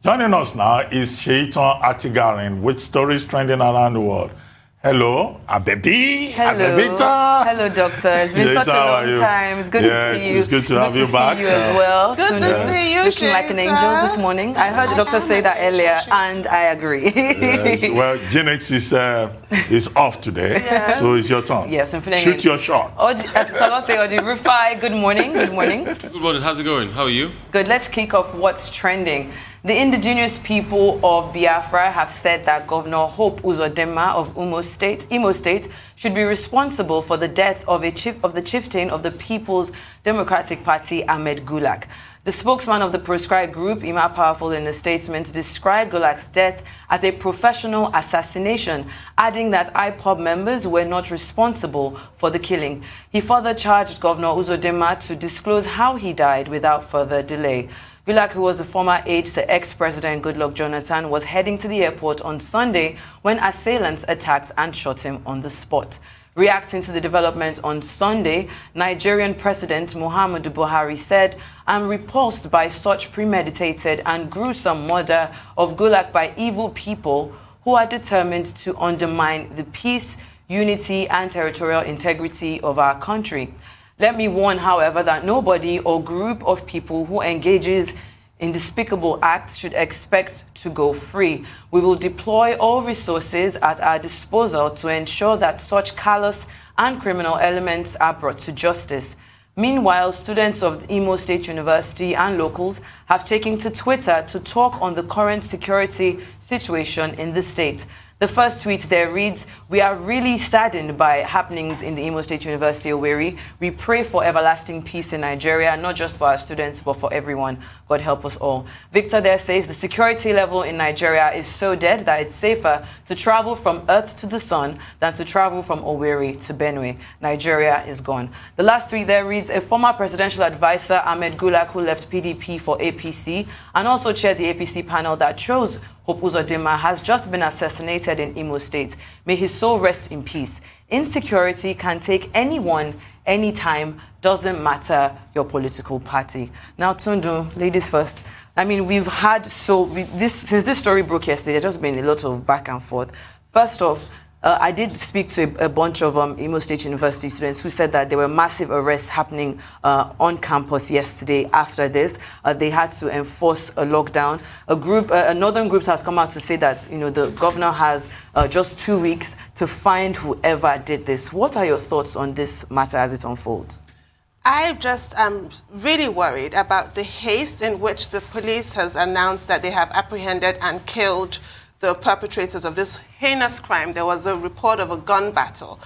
Joining us now is Shaitan Atigarin with stories trending around the world. Hello, Abebi. Hello. Abebita. Hello, doctor. It's been such a long time. It's good to see you. It's good to have you back. Good to see you as well. Good to see you, looking like an angel this morning. I heard the doctor say that earlier, and I agree. Yes. Well, Genix is off today, so it's your turn. Yes, I'm feeling Shoot your shot. As Salon say, Oji Rufai, good morning. Good morning. Good morning. How's it going? How are you? Good. Let's kick off what's trending. The Indigenous People of Biafra have said that Governor Uzodinma of Imo State should be responsible for the death of the chieftain of the People's Democratic Party, Ahmed Gulak. The spokesman of the proscribed group, Ima Powerful, in the statement described Gulak's death as a professional assassination, adding that IPOB members were not responsible for the killing. He further charged Governor Uzodinma to disclose how he died without further delay. Gulak, who was the former aide to ex-president Goodluck Jonathan, was heading to the airport on Sunday when assailants attacked and shot him on the spot. Reacting to the developments on Sunday, Nigerian President Muhammadu Buhari said, "I'm repulsed by such premeditated and gruesome murder of Gulak by evil people who are determined to undermine the peace, unity, and territorial integrity of our country. Let me warn, however, that nobody or group of people who engages in despicable acts should expect to go free. We will deploy all resources at our disposal to ensure that such callous and criminal elements are brought to justice." Meanwhile, students of Imo State University and locals have taken to Twitter to talk on the current security situation in the state. The first tweet there reads, "We are really saddened by happenings in the Imo State University, Owerri. We pray for everlasting peace in Nigeria, not just for our students, but for everyone. God help us all." Victor there says the security level in Nigeria is so dead that it's safer to travel from Earth to the sun than to travel from Owerri to Benue. Nigeria is gone. The last tweet there reads, "A former presidential advisor, Ahmed Gulak, who left PDP for APC and also chaired the APC panel that chose Uzodinma, has just been assassinated in Imo State. May his soul rest in peace. Insecurity can take anyone, anytime, doesn't matter your political party." Now, Tundu, ladies first. I mean, we've had since this story broke yesterday, there's just been a lot of back and forth. First off, I did speak to a bunch of Imo State University students who said that there were massive arrests happening on campus yesterday after this. They had to enforce a lockdown. A northern group has come out to say that, the governor has just 2 weeks to find whoever did this. What are your thoughts on this matter as it unfolds? I just am really worried about the haste in which the police has announced that they have apprehended and killed the perpetrators of this heinous crime. There was a report of a gun battle.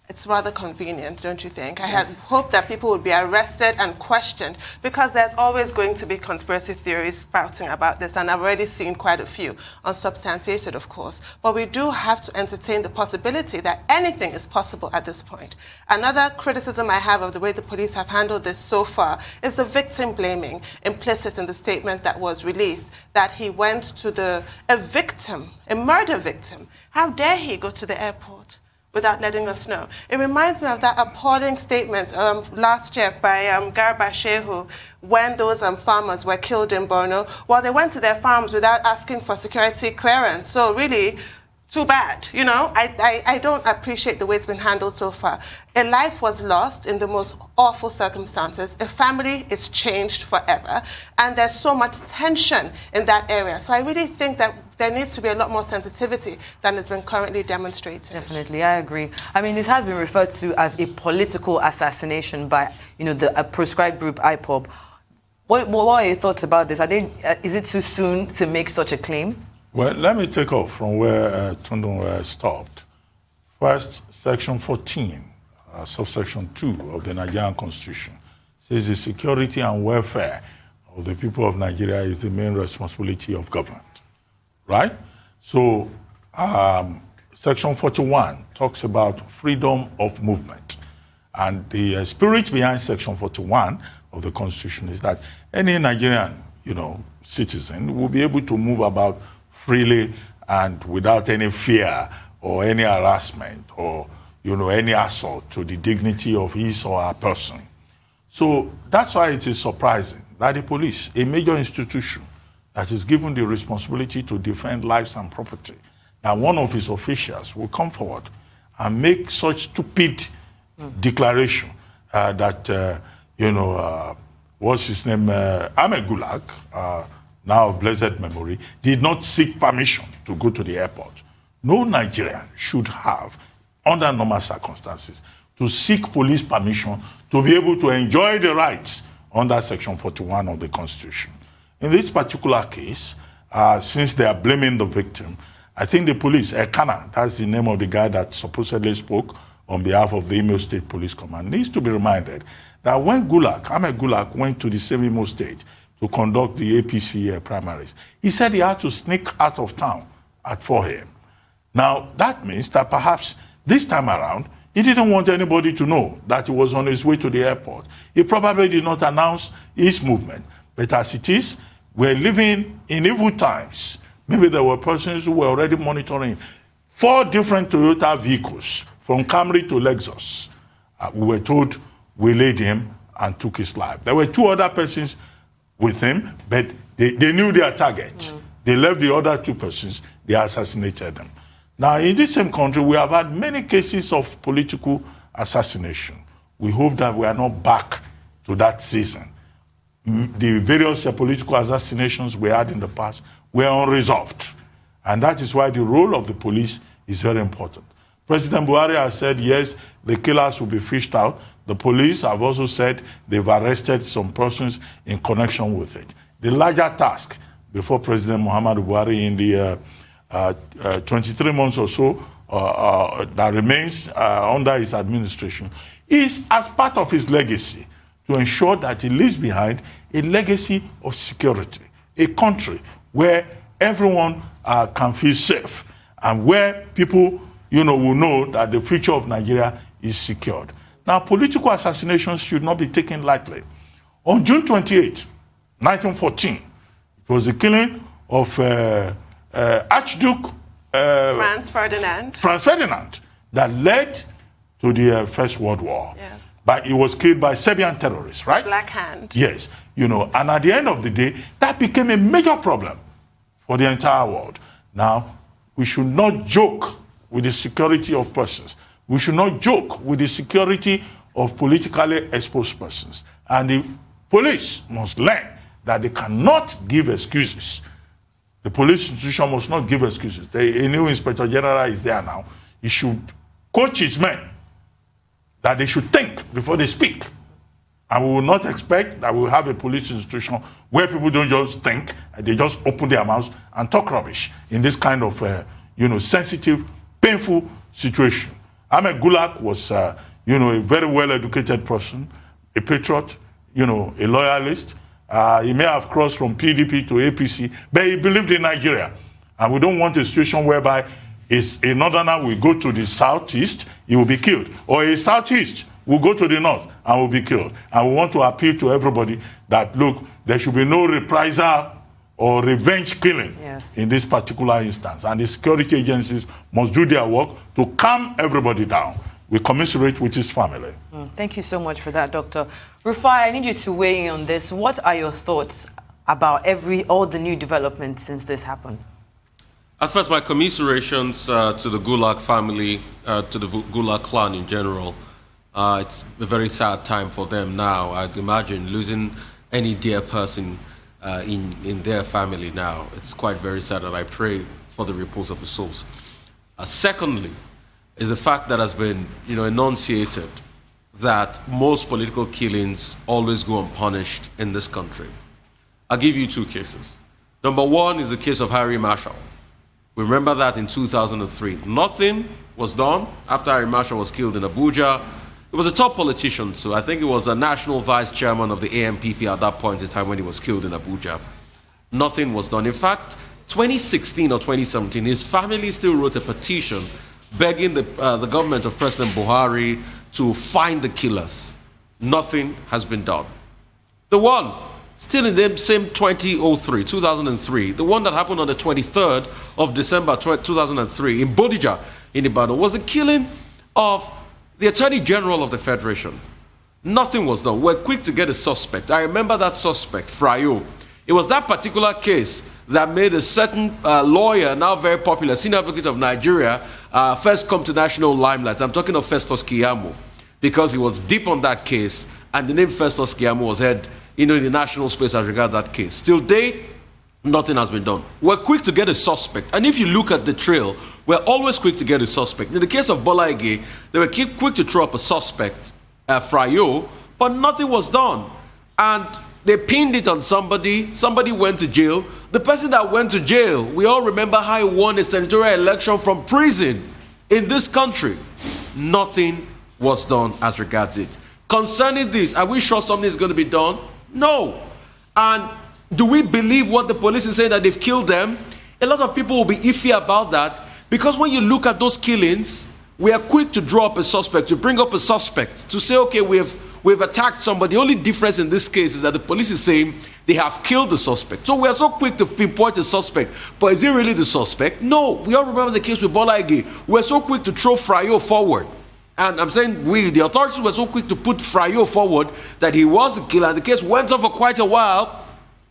It's rather convenient, don't you think? I had hoped that people would be arrested and questioned, because there's always going to be conspiracy theories spouting about this, and I've already seen quite a few, unsubstantiated, of course. But we do have to entertain the possibility that anything is possible at this point. Another criticism I have of the way the police have handled this so far is the victim blaming implicit in the statement that was released, that he went to a murder victim. How dare he go to the airport without letting us know? It reminds me of that appalling statement last year by Garba Shehu, when those farmers were killed in Borno. Well, they went to their farms without asking for security clearance. So really, too bad. I don't appreciate the way it's been handled so far. A life was lost in the most awful circumstances. A family is changed forever. And there's so much tension in that area. So I really think that there needs to be a lot more sensitivity than has been currently demonstrated. Definitely, I agree. I mean, this has been referred to as a political assassination by, the proscribed group IPOB. What are your thoughts about this? Is it too soon to make such a claim? Well, let me take off from where Tundu stopped. First, Section 14, subsection 2 of the Nigerian Constitution says the security and welfare of the people of Nigeria is the main responsibility of government, right? So, Section 41 talks about freedom of movement. And the spirit behind Section 41 of the Constitution is that any Nigerian, citizen will be able to move about freely and without any fear or any harassment or, any assault to the dignity of his or her person. So that's why it is surprising that the police, a major institution, that is given the responsibility to defend lives and property, that one of his officials will come forward and make such stupid declaration that, what's his name, Ahmed Gulak, now of blessed memory, did not seek permission to go to the airport. No Nigerian should have, under normal circumstances, to seek police permission to be able to enjoy the rights under Section 41 of the Constitution. In this particular case, since they are blaming the victim, I think the police, Ekana, that's the name of the guy that supposedly spoke on behalf of the Imo State Police Command, needs to be reminded that when Ahmed Gulak went to the same Imo State to conduct the APC primaries, he said he had to sneak out of town at 4 a.m. Now, that means that perhaps this time around, he didn't want anybody to know that he was on his way to the airport. He probably did not announce his movement. But as it is, we're living in evil times. Maybe there were persons who were already monitoring 4 different Toyota vehicles, from Camry to Lexus. We were told we laid him and took his life. There were 2 other persons with him, but they knew their target. They left the other 2 persons, they assassinated them. Now, in this same country, we have had many cases of political assassination. We hope that we are not back to that season. The various political assassinations we had in the past were unresolved. And that is why the role of the police is very important. President Buhari has said, yes, the killers will be fished out. The police have also said they've arrested some persons in connection with it. The larger task before President Muhammadu Buhari in the 23 months or so that remains under his administration is, as part of his legacy, to ensure that he leaves behind a legacy of security, a country where everyone can feel safe and where people will know that the future of Nigeria is secured. Now, political assassinations should not be taken lightly. On June 28, 1914, it was the killing of Archduke Franz Ferdinand that led to the First World War. Yes. But he was killed by Serbian terrorists, right? Black Hand. Yes. And at the end of the day, that became a major problem for the entire world. Now, we should not joke with the security of persons. We should not joke with the security of politically exposed persons. And the police must learn that they cannot give excuses. The police institution must not give excuses. A new Inspector General is there now. He should coach his men that they should think before they speak. And we will not expect that we will have a police institution where people don't just think, they just open their mouths and talk rubbish in this kind of, sensitive, painful situation. Ahmed Gulak was, a very well-educated person, a patriot, a loyalist. He may have crossed from PDP to APC, but he believed in Nigeria. And we don't want a situation whereby a northerner will go to the southeast, he will be killed. Or a southeast will go to the north and will be killed. And we want to appeal to everybody that, look, there should be no reprisal or revenge killing in this particular instance. And the security agencies must do their work to calm everybody down. We commiserate with his family. Thank you so much for that, Doctor. Rufai, I need you to weigh in on this. What are your thoughts about all the new developments since this happened? As first, my commiserations to the Gulak family, to the Gulak clan in general. It's a very sad time for them now. I'd imagine losing any dear person in their family now. It's quite very sad, and I pray for the repose of the souls. Secondly, is the fact that has been, enunciated that most political killings always go unpunished in this country. I'll give you 2 cases. Number 1 is the case of Harry Marshall. We remember that in 2003. Nothing was done after Harry Marshall was killed in Abuja. He was a top politician, so I think he was the national vice chairman of the AMPP at that point in time when he was killed in Abuja. Nothing was done. In fact, 2016 or 2017, his family still wrote a petition begging the government of President Buhari to find the killers. Nothing has been done. The one, still in the same 2003, the one that happened on the 23rd of December 2003 in Bodija, in Ibadan, was the killing of the Attorney General of the Federation. Nothing was done. We're quick to get a suspect. I remember that suspect, Frayo. It was that particular case that made a certain lawyer, now very popular, senior advocate of Nigeria, first come to national limelight. I'm talking of Festus Keyamo, because he was deep on that case, and the name Festus Keyamo was heard, in the national space as regards that case. Till date, nothing has been done. We're quick to get a suspect, and if you look at the trail, we're always quick to get a suspect. In the case of Bola Ige, they were quick to throw up a suspect, Frayo, but nothing was done. And they pinned it on somebody went to jail. The person that went to jail, we all remember how he won a senatorial election from prison in this country. Nothing was done as regards it. Concerning this, are we sure something is going to be done? No. And do we believe what the police is saying, that they've killed them? A lot of people will be iffy about that, because when you look at those killings, we are quick to draw up a suspect, to bring up a suspect, to say, okay, we've attacked somebody. The only difference in this case is that the police is saying they have killed the suspect. So we are so quick to pinpoint a suspect, but is it really the suspect? No. We all remember the case with Bola Ige. We're so quick to throw Frayo forward. And I'm saying the authorities were so quick to put Frayo forward that he was a killer. And the case went on for quite a while,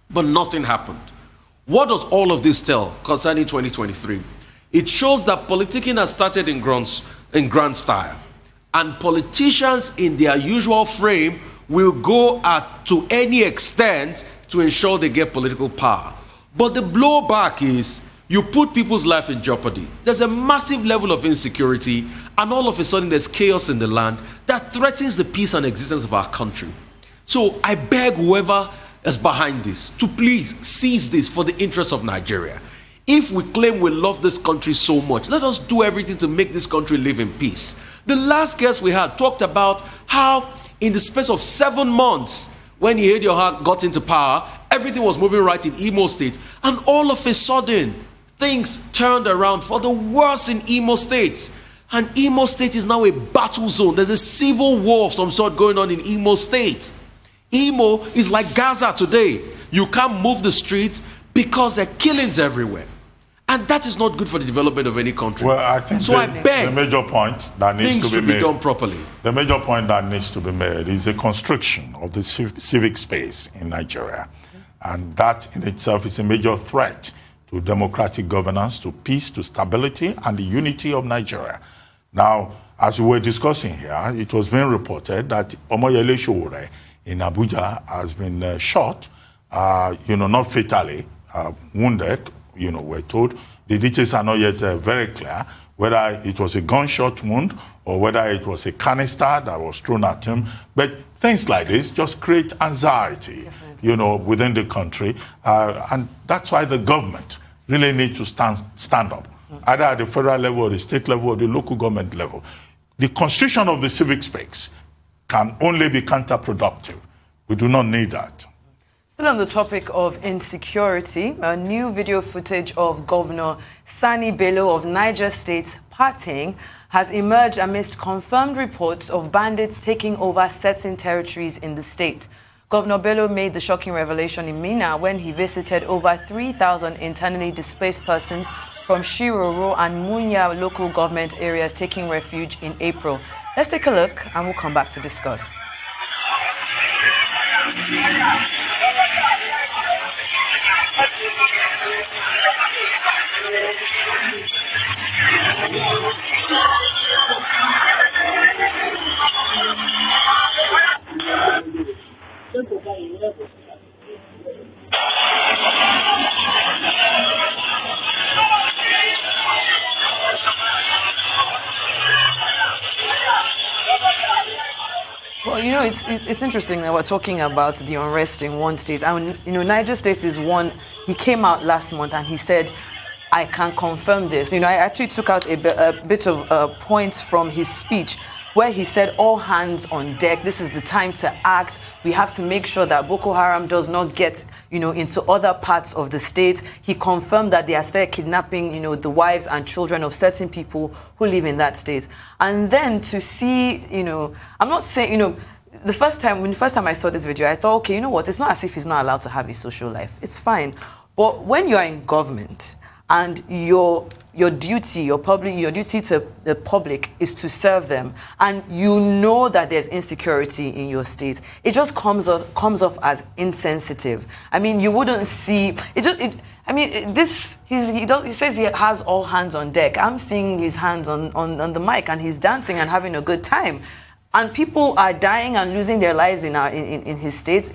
but nothing happened. What does all of this tell concerning 2023? It shows that politicking has started in grand style. And politicians in their usual frame will go to any extent to ensure they get political power. But the blowback is you put people's life in jeopardy. There's a massive level of insecurity, and all of a sudden there's chaos in the land that threatens the peace and existence of our country. So I beg whoever is behind this to please seize this for the interest of Nigeria. If we claim we love this country so much, let us do everything to make this country live in peace. The last guest we had talked about how in the space of 7 months, when Ihedioha got into power, everything was moving right in Imo State. And all of a sudden, things turned around for the worse in Imo State. And Imo State is now a battle zone. There's a civil war of some sort going on in Imo State. Imo is like Gaza today. You can't move the streets because there are killings everywhere. And that is not good for the development of any country. Well, I think so I beg the major point that needs to be made, done properly. The major point that needs to be made is the constriction of the civic space in Nigeria. And that in itself is a major threat to democratic governance, to peace, to stability, and the unity of Nigeria. Now, as we were discussing here, it was being reported that Omoyele Sowore in Abuja has been shot, not fatally, wounded. We're told the details are not yet very clear, whether it was a gunshot wound or whether it was a canister that was thrown at him. But things like this just create anxiety, within the country. And that's why the government really needs to stand up, either at the federal level or the state level or the local government level. The constriction of the civic space can only be counterproductive. We do not need that. Still on the topic of insecurity, a new video footage of Governor Sanni Bello of Niger State partying has emerged amidst confirmed reports of bandits taking over certain territories in the state. Governor Bello made the shocking revelation in Minna when he visited over 3,000 internally displaced persons from Shiroro and Munya local government areas taking refuge in April. Let's take a look and we'll come back to discuss. Well, it's interesting that we're talking about the unrest in one state. And, Niger State is one. He came out last month and he said, I can confirm this. I actually took out a bit of points from his speech where he said, all hands on deck. This is the time to act. We have to make sure that Boko Haram does not get, into other parts of the state. He confirmed that they are still kidnapping, the wives and children of certain people who live in that state. And then to see, I'm not saying, when the first time I saw this video, I thought, okay, it's not as if he's not allowed to have a social life. It's fine. But when you are in government and your duty to the public is to serve them, and you know that there's insecurity in your state, it just comes off as insensitive. I mean, you wouldn't see it. He says he has all hands on deck. I'm seeing his hands on the mic, and he's dancing and having a good time, and people are dying and losing their lives in his states.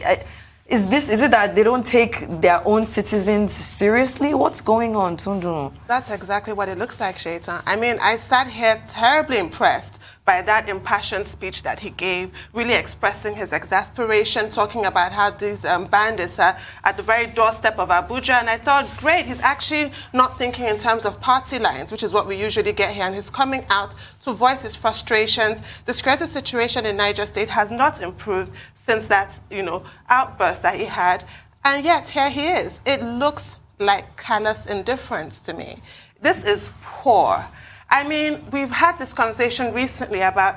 Is it that they don't take their own citizens seriously? What's going on, Tundu? That's exactly what it looks like, Shaitan. I mean, I sat here terribly impressed by that impassioned speech that he gave, really expressing his exasperation, talking about how these bandits are at the very doorstep of Abuja. And I thought, great, he's actually not thinking in terms of party lines, which is what we usually get here. And he's coming out to voice his frustrations. The security situation in Niger State has not improved since that, outburst that he had. And yet, here he is. It looks like callous indifference to me. This is poor. I mean, we've had this conversation recently about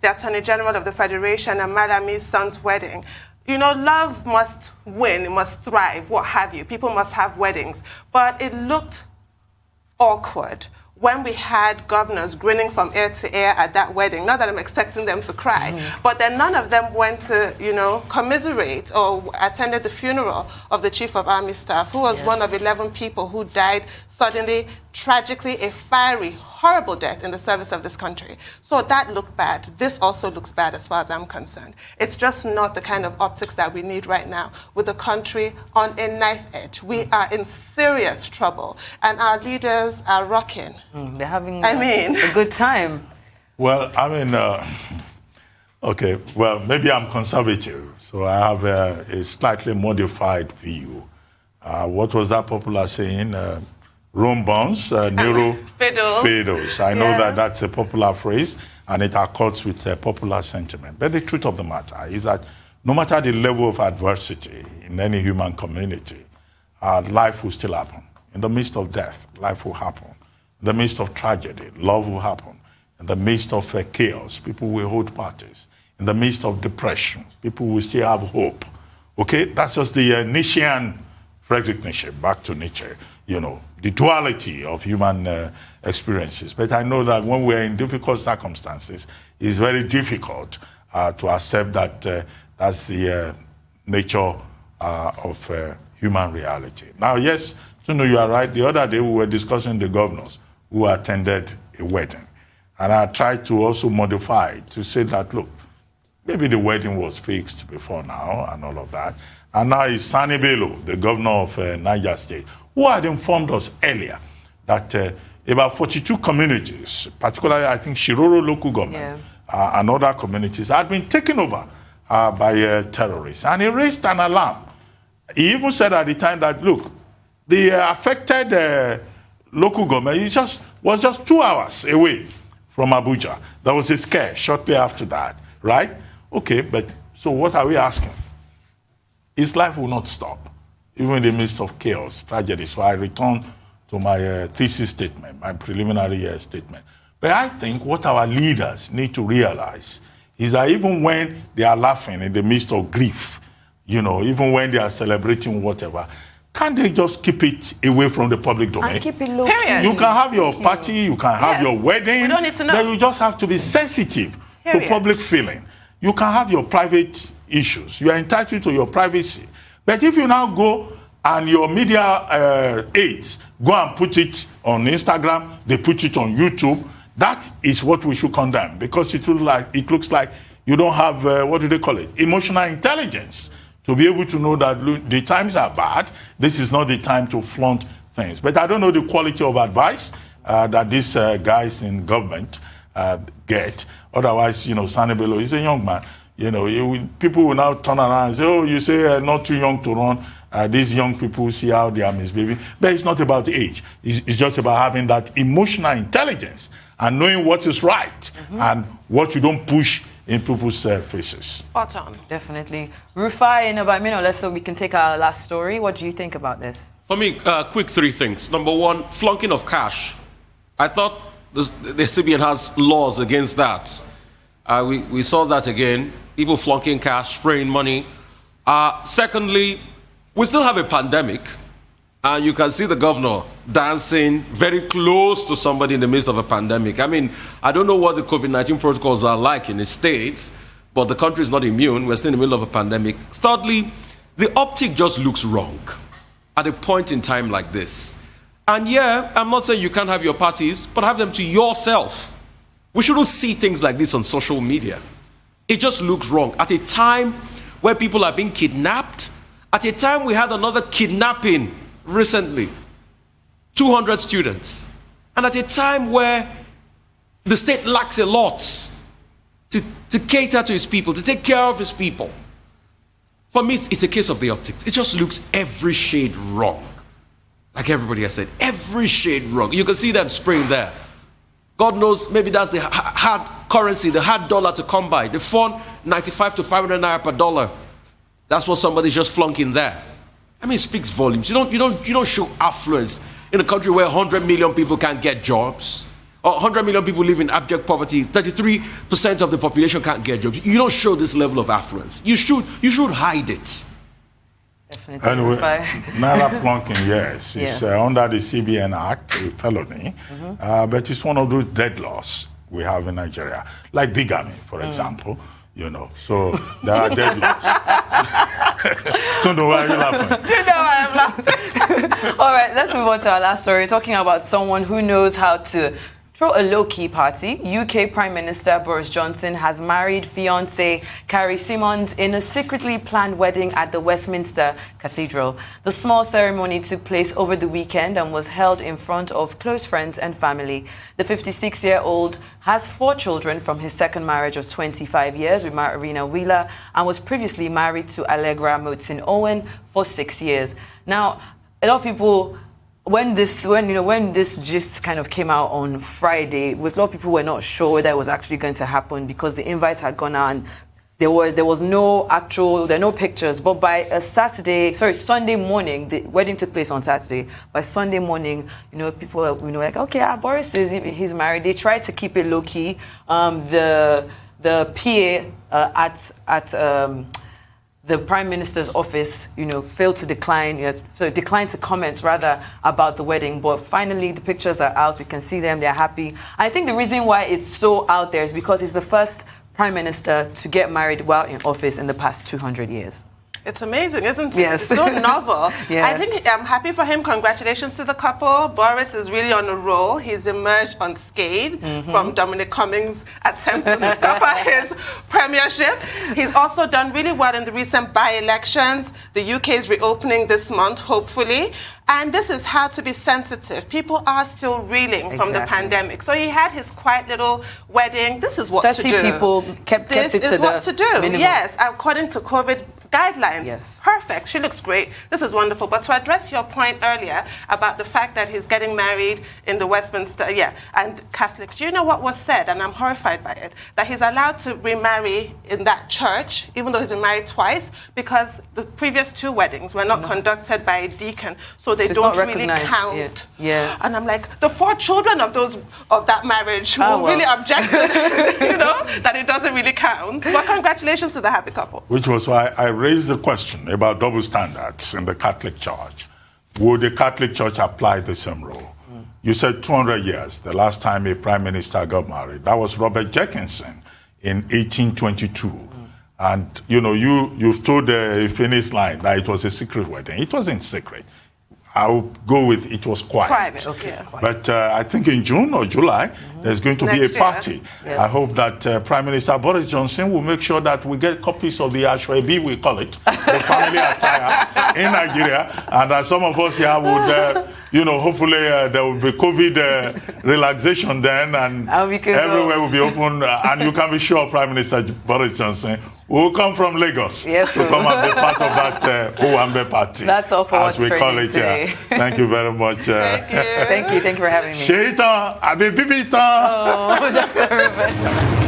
the Attorney General of the Federation and Madami's son's wedding. Love must win, it must thrive, what have you. People must have weddings. But it looked awkward when we had governors grinning from ear to ear at that wedding. Not that I'm expecting them to cry, but then none of them went to, commiserate or attended the funeral of the Chief of Army Staff, who was one of 11 people who died suddenly, tragically, a fiery, horrible death in the service of this country. So that looked bad. This also looks bad as far as I'm concerned. It's just not the kind of optics that we need right now with the country on a knife edge. We are in serious trouble, and our leaders are rocking. They're having a good time. Well, okay, well, maybe I'm conservative, so I have a slightly modified view. What was that popular saying? Rome bounds, Nero fiddles. I know that that's a popular phrase, and it accords with popular sentiment. But the truth of the matter is that no matter the level of adversity in any human community, life will still happen. In the midst of death, life will happen. In the midst of tragedy, love will happen. In the midst of chaos, people will hold parties. In the midst of depression, people will still have hope. Okay, that's just the Nietzschean, Friedrich Nietzsche, back to Nietzsche, the duality of human experiences. But I know that when we're in difficult circumstances, it's very difficult to accept that that's the nature of human reality. Now, yes, you are right. The other day we were discussing the governors who attended a wedding. And I tried to also modify it to say that, look, maybe the wedding was fixed before now and all of that. And now it's Sanni Bello, the governor of Niger State, who had informed us earlier that about 42 communities, particularly I think Shiroro local government and other communities, had been taken over by terrorists. And he raised an alarm. He even said at the time that, look, the affected local government was just 2 hours away from Abuja. There was a scare shortly after that, right? Okay, but so what are we asking? His life will not stop, even in the midst of chaos, tragedy. So I return to my thesis statement, my preliminary statement. But I think what our leaders need to realize is that even when they are laughing in the midst of grief, even when they are celebrating whatever, can't they just keep it away from the public domain? And keep it low. You can have your party, you can have your wedding. We don't need to know. But you just have to be sensitive to public feeling. You can have your private issues. You are entitled to your privacy. But if you now go and your media aides go and put it on Instagram, they put it on YouTube, that is what we should condemn, because it looks like you don't have, what do they call it, emotional intelligence to be able to know that the times are bad. This is not the time to flaunt things. But I don't know the quality of advice that these guys in government get. Otherwise, Sanni Bello is a young man. People will now turn around and say, oh, you say not too young to run. These young people see how they are misbehaving. But it's not about age. It's just about having that emotional intelligence and knowing what is right and what you don't push in people's faces. Spot on. Definitely. Rufai, in about a minute or less so we can take our last story. What do you think about this? For me, quick 3 things. Number 1, flunking of cash. I thought the CBN has laws against that. We saw that again. People flunking cash, spraying money. Secondly, we still have a pandemic. And you can see the governor dancing very close to somebody in the midst of a pandemic. I mean, I don't know what the COVID-19 protocols are like in the States, but the country is not immune. We're still in the middle of a pandemic. Thirdly, the optic just looks wrong at a point in time like this. And yeah, I'm not saying you can't have your parties, but have them to yourself. We shouldn't see things like this on social media. It just looks wrong. At a time where people are being kidnapped, at a time we had another kidnapping recently, 200 students, and at a time where the state lacks a lot to cater to its people, to take care of its people. For me, it's a case of the optics. It just looks every shade wrong. Like everybody has said, every shade wrong. You can see them spraying there. God knows, maybe that's the hard currency, the hard dollar to come by. The fund, 95 to 500 naira per dollar. That's what somebody's just flunking there. I mean, it speaks volumes. You don't show affluence in a country where 100 million people can't get jobs. Or 100 million people live in abject poverty. 33% of the population can't get jobs. You don't show this level of affluence. You should hide it. Definitely. Anyway, naira plunking, yes, it's under the CBN Act, a felony, but it's one of those dead laws we have in Nigeria, like bigamy, for example. You know, so there are dead laws. Tundu, why are you laughing? You know why I'm laughing. All right, let's move on to our last story, talking about someone who knows how to throw a low-key party. UK Prime Minister Boris Johnson has married fiancée Carrie Simons in a secretly planned wedding at the Westminster Cathedral. The small ceremony took place over the weekend and was held in front of close friends and family. The 56-year-old has 4 children from his second marriage of 25 years with Marina Wheeler and was previously married to Allegra Motin Owen for 6 years. Now, a lot of people, when this gist kind of came out on Friday, a lot of people were not sure whether it was actually going to happen because the invite had gone out and there were no pictures. But by Sunday morning, the wedding took place on Saturday. By Sunday morning, people were like, okay, Boris says he's married. They tried to keep it low key. The PA at the Prime Minister's office, failed to declined to comment rather about the wedding. But finally, the pictures are out. We can see them. They're happy. I think the reason why it's so out there is because he's the first Prime Minister to get married while in office in the past 200 years. It's amazing, isn't it? Yes. It's so novel. Yeah. I think I'm happy for him. Congratulations to the couple. Boris is really on a roll. He's emerged unscathed from Dominic Cummings' attempt to scupper his premiership. He's also done really well in the recent by-elections. The UK is reopening this month, hopefully. And this is how to be sensitive. People are still reeling from the pandemic. So he had his quiet little wedding. This is what to do. 30 people kept it to the minimum. This is what to do. Yes, according to COVID guidelines. Yes. Perfect. She looks great. This is wonderful. But to address your point earlier about the fact that he's getting married in the Westminster, and Catholic, do you know what was said? And I'm horrified by it. That he's allowed to remarry in that church, even though he's been married twice, because the previous 2 weddings were not conducted by a deacon. So they don't really count. Yeah. And I'm like, the 4 children of that marriage will really object that it doesn't really count. But congratulations to the happy couple. Which was why I raised the question about double standards in the Catholic Church. Would the Catholic Church apply the same rule? You said 200 years, the last time a prime minister got married. That was Robert Jenkinson in 1822. And, you've told the finish line that it was a secret wedding. It wasn't secret. I'll go with it was quiet. Private, okay. But I think in June or July, there's going to be a party. Yes. I hope that Prime Minister Boris Johnson will make sure that we get copies of the Ashwebi, we call it, the family attire in Nigeria. And that some of us here would, hopefully there will be COVID relaxation then and everywhere will be open. And you can be sure Prime Minister Boris Johnson will come from Lagos to come and be part of that Owambe party. That's all for as we call it here. Thank you very much. Thank you. Thank you for having me. Shaitan, Abibibita. Oh, Dr. Ruben.